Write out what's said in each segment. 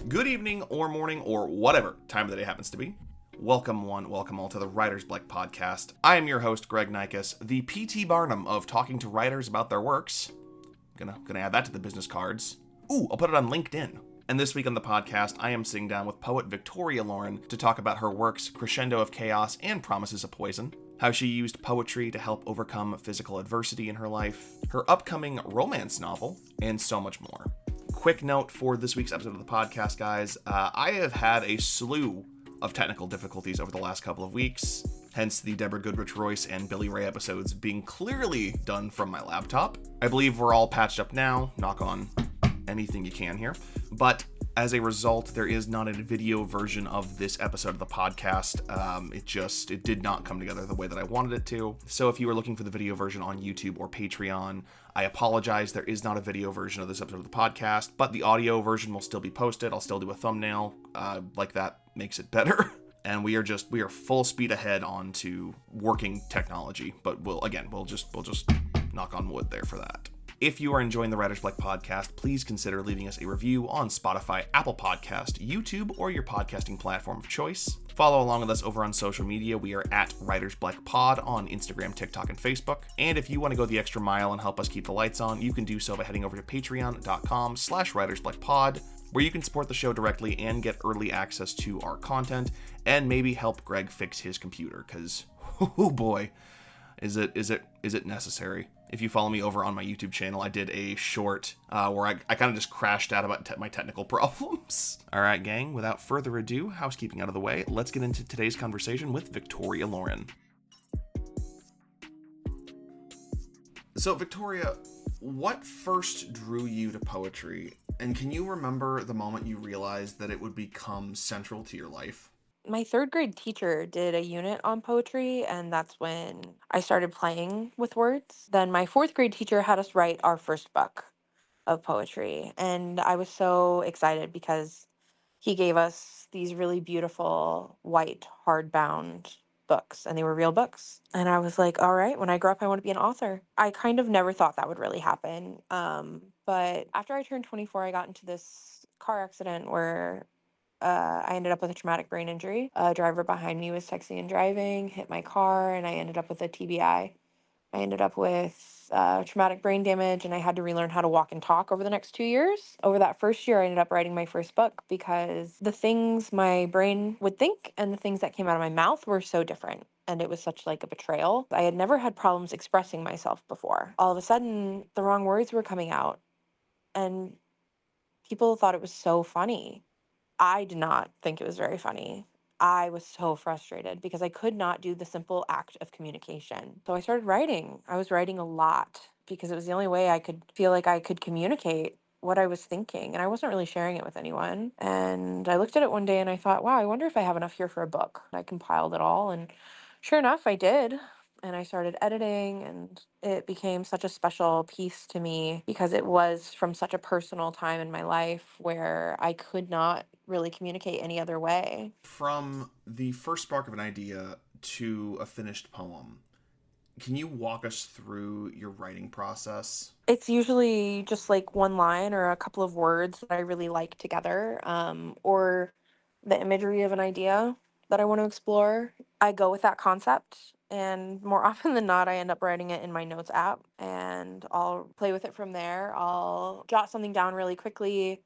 Good evening or morning or whatever time of the day happens to be. Welcome one, welcome all to the Writer's Block podcast. I am your host, Greg Nikas, the P.T. Barnum of talking to writers about their works. Gonna add that to the business cards. Ooh, I'll put it on LinkedIn. And this week on the podcast, I am sitting down with poet Victoria Lauren to talk about her works Crescendo of Chaos and Promises of Poison, how she used poetry to help overcome physical adversity in her life, her upcoming romance novel, and so much more. Quick note for this week's episode of the podcast, guys. I have had a slew of technical difficulties over the last couple of weeks, hence the Deborah Goodrich-Royce and Billy Ray episodes being clearly done from my laptop. I believe we're all patched up now, knock on anything you can here, but as a result, there is not a video version of this episode of the podcast. It did not come together the way that I wanted it to. So if you were looking for the video version on YouTube or Patreon, I apologize. There is not a video version of this episode of the podcast, but the audio version will still be posted. I'll still do a thumbnail, like that makes it better. And we are full speed ahead on to working technology, but we'll just knock on wood there for that. If you are enjoying the Writer's Block podcast, please consider leaving us a review on Spotify, Apple Podcast, YouTube, or your podcasting platform of choice. Follow along with us over on social media. We are at Writer's Block Pod on Instagram, TikTok, and Facebook. And if you want to go the extra mile and help us keep the lights on, you can do so by heading over to patreon.com/writersblockpod, where you can support the show directly and get early access to our content and maybe help Greg fix his computer, because, oh boy, is it necessary. If you follow me over on my YouTube channel, I did a short where I kind of just crashed out about my technical problems. All right, gang, without further ado, housekeeping out of the way, let's get into today's conversation with Victoria Lauren. So, Victoria, what first drew you to poetry? And can you remember the moment you realized that it would become central to your life? My third grade teacher did a unit on poetry, and that's when I started playing with words. Then my fourth grade teacher had us write our first book of poetry, and I was so excited because he gave us these really beautiful white hardbound books, and they were real books. And I was like, all right, when I grow up, I want to be an author. I kind of never thought that would really happen. But after I turned 24, I got into this car accident where I ended up with a traumatic brain injury. A driver behind me was texting and driving, hit my car, and I ended up with a TBI. I ended up with traumatic brain damage, and I had to relearn how to walk and talk over the next 2 years. Over that first year, I ended up writing my first book because the things my brain would think and the things that came out of my mouth were so different. And it was such like a betrayal. I had never had problems expressing myself before. All of a sudden, the wrong words were coming out, and people thought it was so funny. I did not think it was very funny. I was so frustrated because I could not do the simple act of communication. So I started writing. I was writing a lot because it was the only way I could feel like I could communicate what I was thinking. And I wasn't really sharing it with anyone. And I looked at it one day and I thought, wow, I wonder if I have enough here for a book. I compiled it all. And sure enough, I did. And I started editing, and it became such a special piece to me because it was from such a personal time in my life where I could not really communicate any other way. From the first spark of an idea to a finished poem, can you walk us through your writing process? It's usually just like one line or a couple of words that I really like together, or the imagery of an idea that I want to explore. I go with that concept, and more often than not, I end up writing it in my notes app and I'll play with it from there. I'll jot something down really quickly,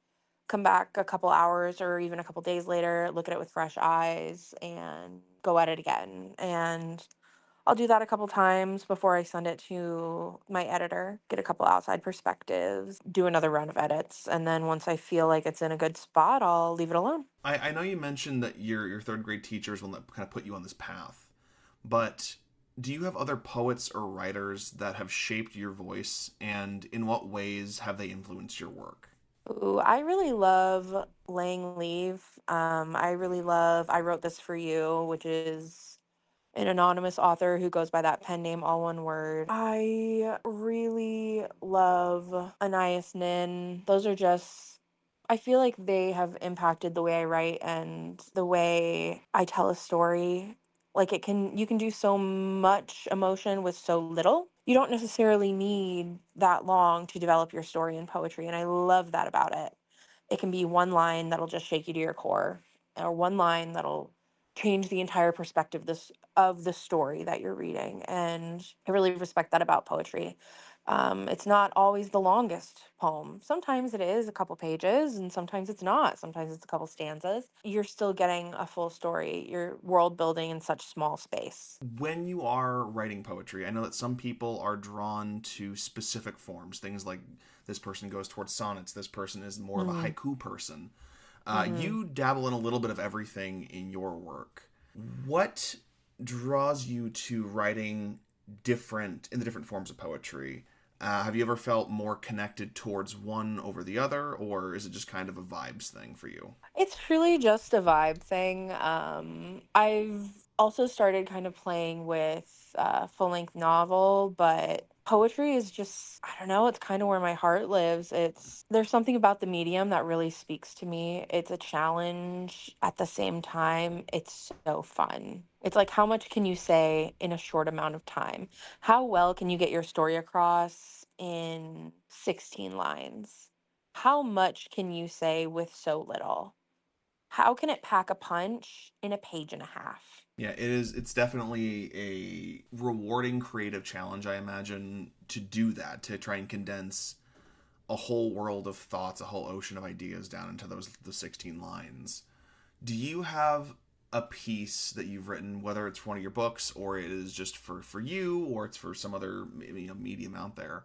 come back a couple hours or even a couple days later, look at it with fresh eyes, and go at it again. And I'll do that a couple times before I send it to my editor, get a couple outside perspectives, do another round of edits, and then once I feel like it's in a good spot, I'll leave it alone. I know you mentioned that your third grade teacher is one that kind of put you on this path, but do you have other poets or writers that have shaped your voice, and in what ways have they influenced your work? Ooh, I really love Laying Leave. I really love I Wrote This For You, which is an anonymous author who goes by that pen name, all one word. I really love Anais Nin. Those are just, I feel like they have impacted the way I write and the way I tell a story. Like you can do so much emotion with so little. You don't necessarily need that long to develop your story in poetry, and I love that about it It can be one line that'll just shake you to your core, or one line that'll change the entire perspective this of the story that you're reading. And I really respect that about poetry. It's not always the longest poem. Sometimes it is a couple pages, and sometimes it's not. Sometimes it's a couple stanzas. You're still getting a full story. You're world building in such small space. When you are writing poetry, I know that some people are drawn to specific forms, things like this person goes towards sonnets, this person is more of a Mm-hmm. haiku person. Mm-hmm. You dabble in a little bit of everything in your work. What draws you to writing in the different forms of poetry? Have you ever felt more connected towards one over the other, or is it just kind of a vibes thing for you? It's truly just a vibe thing. I've also started kind of playing with full length novel, but poetry is just, I don't know, it's kind of where my heart lives. There's something about the medium that really speaks to me. It's a challenge at the same time. It's so fun. It's like, how much can you say in a short amount of time? How well can you get your story across in 16 lines? How much can you say with so little? How can it pack a punch in a page and a half? Yeah, it is. It's definitely a rewarding creative challenge, I imagine, to do that, to try and condense a whole world of thoughts, a whole ocean of ideas down into the 16 lines. Do you have a piece that you've written, whether it's for one of your books or it is just for you or it's for some other medium out there,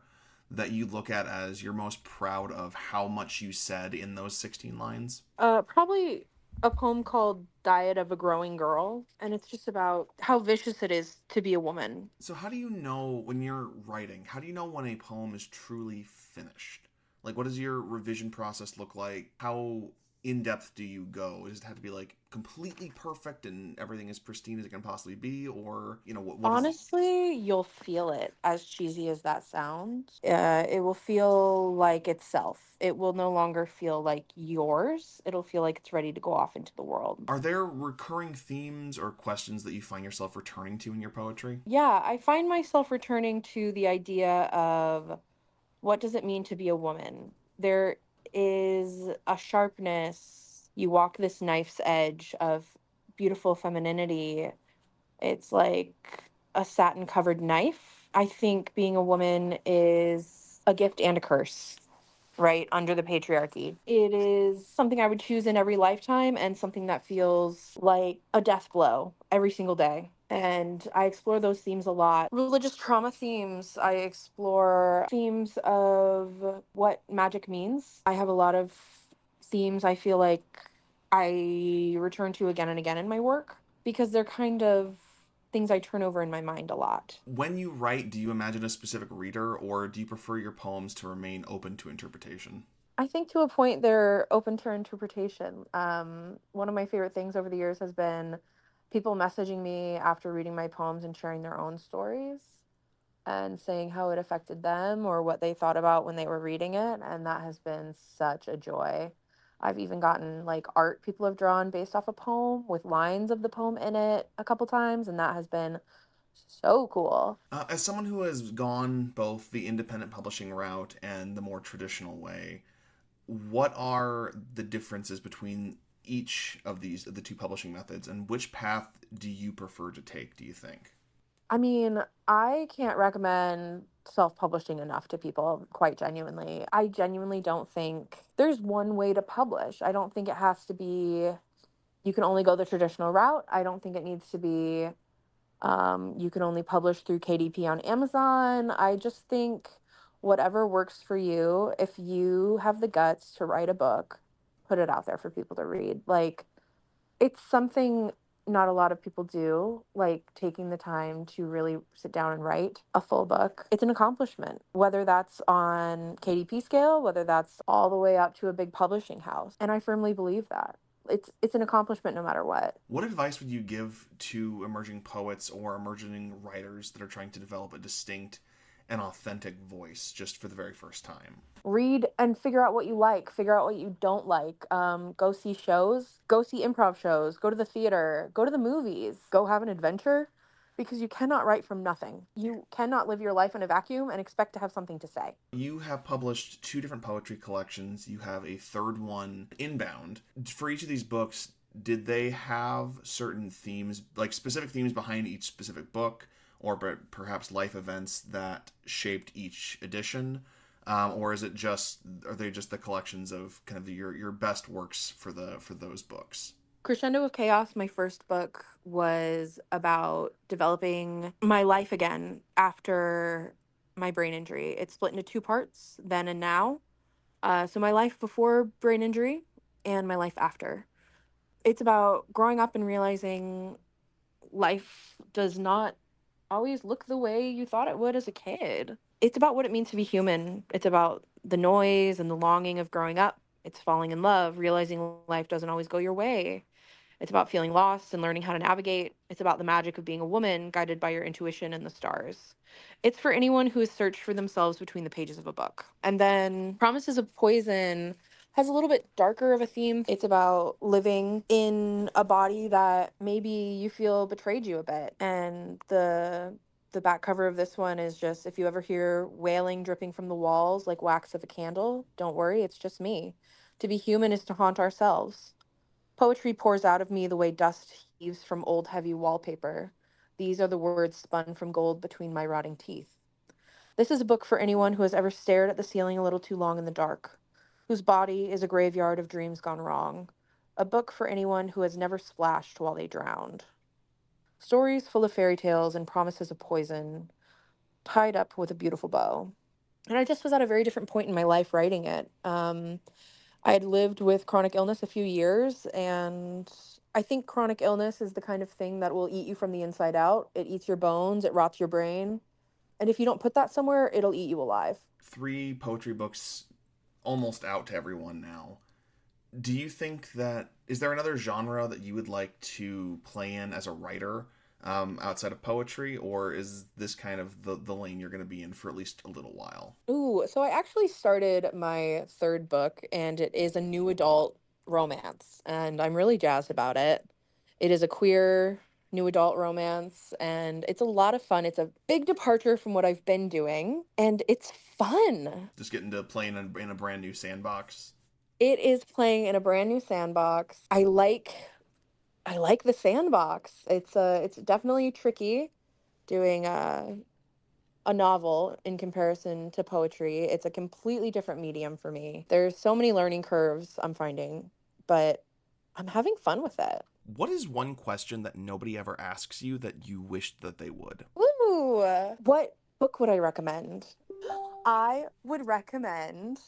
that you look at as you're most proud of how much you said in those 16 lines? Probably a poem called Diet of a Growing Girl, and it's just about how vicious it is to be a woman. So how do you know when you're writing? How do you know when a poem is truly finished? Like, what does your revision process look like? How in depth do you go? Does it have to be like completely perfect and everything as pristine as it can possibly be, or what is? Honestly, you'll feel it, as cheesy as that sounds. It will feel like itself. It will no longer feel like yours. It'll feel like it's ready to go off into the world. Are there recurring themes or questions that you find yourself returning to in your poetry? Yeah, I find myself returning to the idea of what does it mean to be a woman? There is a sharpness. You walk this knife's edge of beautiful femininity. It's like a satin covered knife. I think being a woman is a gift and a curse, right, under the patriarchy. It is something I would choose in every lifetime and something that feels like a death blow every single day. And I explore those themes a lot. Religious trauma themes, I explore themes of what magic means. I have a lot of themes I feel like I return to again and again in my work because they're kind of things I turn over in my mind a lot. When you write, do you imagine a specific reader, or do you prefer your poems to remain open to interpretation? I think to a point they're open to interpretation. One of my favorite things over the years has been people messaging me after reading my poems and sharing their own stories and saying how it affected them or what they thought about when they were reading it. And that has been such a joy. I've even gotten like art people have drawn based off a poem with lines of the poem in it a couple times. And that has been so cool. As someone who has gone both the independent publishing route and the more traditional way, what are the differences between each of the two publishing methods, and which path do you prefer to take, do you think? I mean, I can't recommend self publishing enough to people, quite genuinely. I genuinely don't think there's one way to publish. I don't think it has to be, you can only go the traditional route. I don't think it needs to be, you can only publish through KDP on Amazon. I just think whatever works for you, if you have the guts to write a book, put it out there for people to read. Like, it's something not a lot of people do, like taking the time to really sit down and write a full book. It's an accomplishment, whether that's on KDP scale, whether that's all the way up to a big publishing house. And I firmly believe that. It's an accomplishment no matter what. What advice would you give to emerging poets or emerging writers that are trying to develop a distinct and authentic voice just for the very first time? Read and figure out what you like, figure out what you don't like. Go see shows, go see improv shows, go to the theater, go to the movies, go have an adventure. because you cannot write from nothing. You cannot live your life in a vacuum and expect to have something to say. You have published two different poetry collections. You have a third one inbound. For each of these books, did they have certain themes, like specific themes behind each specific book, or perhaps life events that shaped each edition? Or is it just, are they just the collections of kind of your best works for those books? Crescendo of Chaos, my first book, was about developing my life again after my brain injury. It's split into two parts, then and now. So my life before brain injury and my life after. It's about growing up and realizing life does not always look the way you thought it would as a kid. It's about what it means to be human. It's about the noise and the longing of growing up. It's falling in love, realizing life doesn't always go your way. It's about feeling lost and learning how to navigate. It's about the magic of being a woman guided by your intuition and the stars. It's for anyone who has searched for themselves between the pages of a book. And then Promises of Poison has a little bit darker of a theme. It's about living in a body that maybe you feel betrayed you a bit. And the back cover of this one is just, if you ever hear wailing dripping from the walls like wax of a candle, don't worry, it's just me. To be human is to haunt ourselves. Poetry pours out of me the way dust heaves from old heavy wallpaper. These are the words spun from gold between my rotting teeth. This is a book for anyone who has ever stared at the ceiling a little too long in the dark, whose body is a graveyard of dreams gone wrong. A book for anyone who has never splashed while they drowned. Stories full of fairy tales and promises of poison, tied up with a beautiful bow. And I just was at a very different point in my life writing it. I had lived with chronic illness a few years, and I think chronic illness is the kind of thing that will eat you from the inside out. It eats your bones, it rots your brain. And if you don't put that somewhere, it'll eat you alive. Three poetry books almost out to everyone now. Do you think that, is there another genre that you would like to play in as a writer, outside of poetry, or is this kind of the lane you're going to be in for at least a little while? Ooh, so I actually started my third book, and it is a new adult romance, and I'm really jazzed about it. It is a queer new adult romance, and it's a lot of fun. It's a big departure from what I've been doing, and it's fun. Just getting to play in a brand new sandbox. It is playing in a brand new sandbox. I like the sandbox. It's definitely tricky doing a novel in comparison to poetry. It's a completely different medium for me. There's so many learning curves I'm finding, but I'm having fun with it. What is one question that nobody ever asks you that you wish that they would? Ooh, what book would I recommend? I would recommend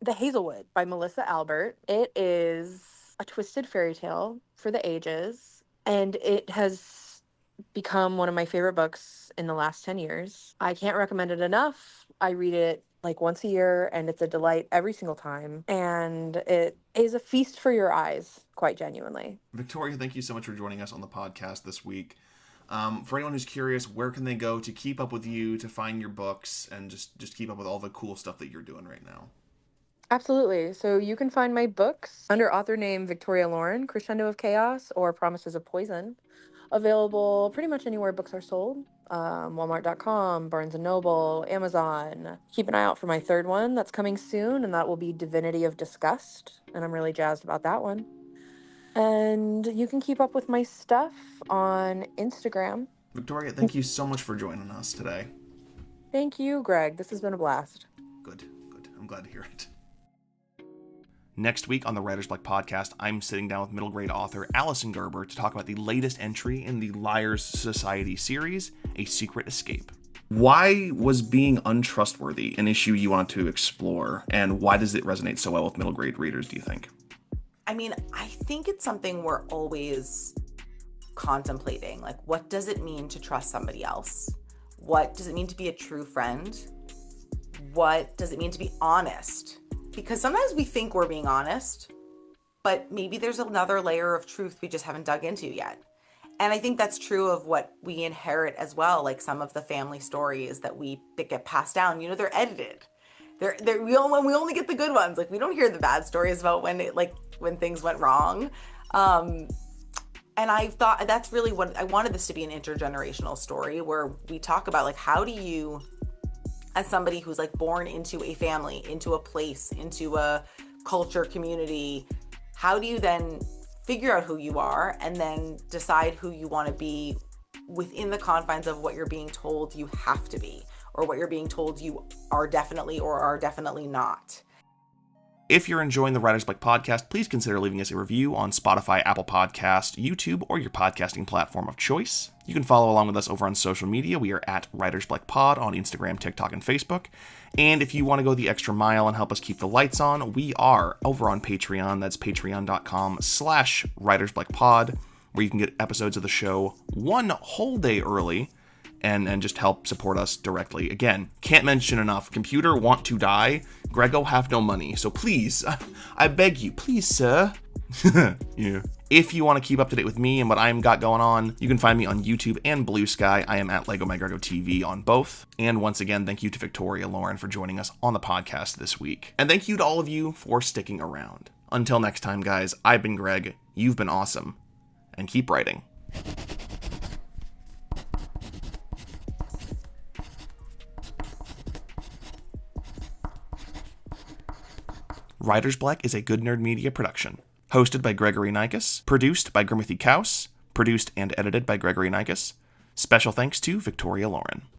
The Hazelwood by Melissa Albert. It is a twisted fairy tale for the ages, and it has become one of my favorite books in the last 10 years. I can't recommend it enough. I read it like once a year, and it's a delight every single time. And it is a feast for your eyes, quite genuinely. Victoria, thank you so much for joining us on the podcast this week. For anyone who's curious, where can they go to keep up with you, to find your books, and just keep up with all the cool stuff that you're doing right now? Absolutely. So you can find my books under author name Victoria Lauren, Crescendo of Chaos, or Promises of Poison. Available pretty much anywhere books are sold. Walmart.com, Barnes& and Noble, Amazon. Keep an eye out for my third one that's coming soon, and that will be Divinity of Disgust. And I'm really jazzed about that one. And you can keep up with my stuff on Instagram. Victoria, thank you so much for joining us today. Thank you, Greg. This has been a blast. Good. I'm glad to hear it. Next week on the Writer's Block podcast, I'm sitting down with middle grade author Allison Gerber to talk about the latest entry in the Liars Society series, A Secret Escape. Why was being untrustworthy an issue you wanted to explore, and why does it resonate so well with middle grade readers, do you think? I mean, I think it's something we're always contemplating. Like, what does it mean to trust somebody else? What does it mean to be a true friend? What does it mean to be honest? Because sometimes we think we're being honest, but maybe there's another layer of truth we just haven't dug into yet. And I think that's true of what we inherit as well. Like some of the family stories that get passed down, they're edited. We only get the good ones. Like we don't hear the bad stories about when things went wrong. And And I thought that's really what I wanted this to be, an intergenerational story where we talk about like, how do you, as somebody who's like born into a family, into a place, into a culture, community, how do you then figure out who you are and then decide who you want to be within the confines of what you're being told you have to be, or what you're being told you are definitely or are definitely not. If you're enjoying the Writer's Block podcast, please consider leaving us a review on Spotify, Apple Podcast, YouTube, or your podcasting platform of choice. You can follow along with us over on social media. We are at Writer's Block Pod on Instagram, TikTok, and Facebook. And if you want to go the extra mile and help us keep the lights on, we are over on Patreon. That's patreon.com/Writer's Block Pod, where you can get episodes of the show one whole day early and just help support us directly. Again, can't mention enough. Computer want to die. Grego have no money. So please, I beg you, please, sir. Yeah. If you want to keep up to date with me and what I'm got going on, you can find me on YouTube and Blue Sky. I am at Lego My Grego TV on both. And once again, thank you to Victoria Lauren for joining us on the podcast this week. And thank you to all of you for sticking around. Until next time, guys, I've been Greg. You've been awesome. And keep writing. Writer's Block is a Good Nerd Media production. Hosted by Gregory Nikes, produced by Grimothy Kaus, produced and edited by Gregory Nikes. Special thanks to Victoria Lauren.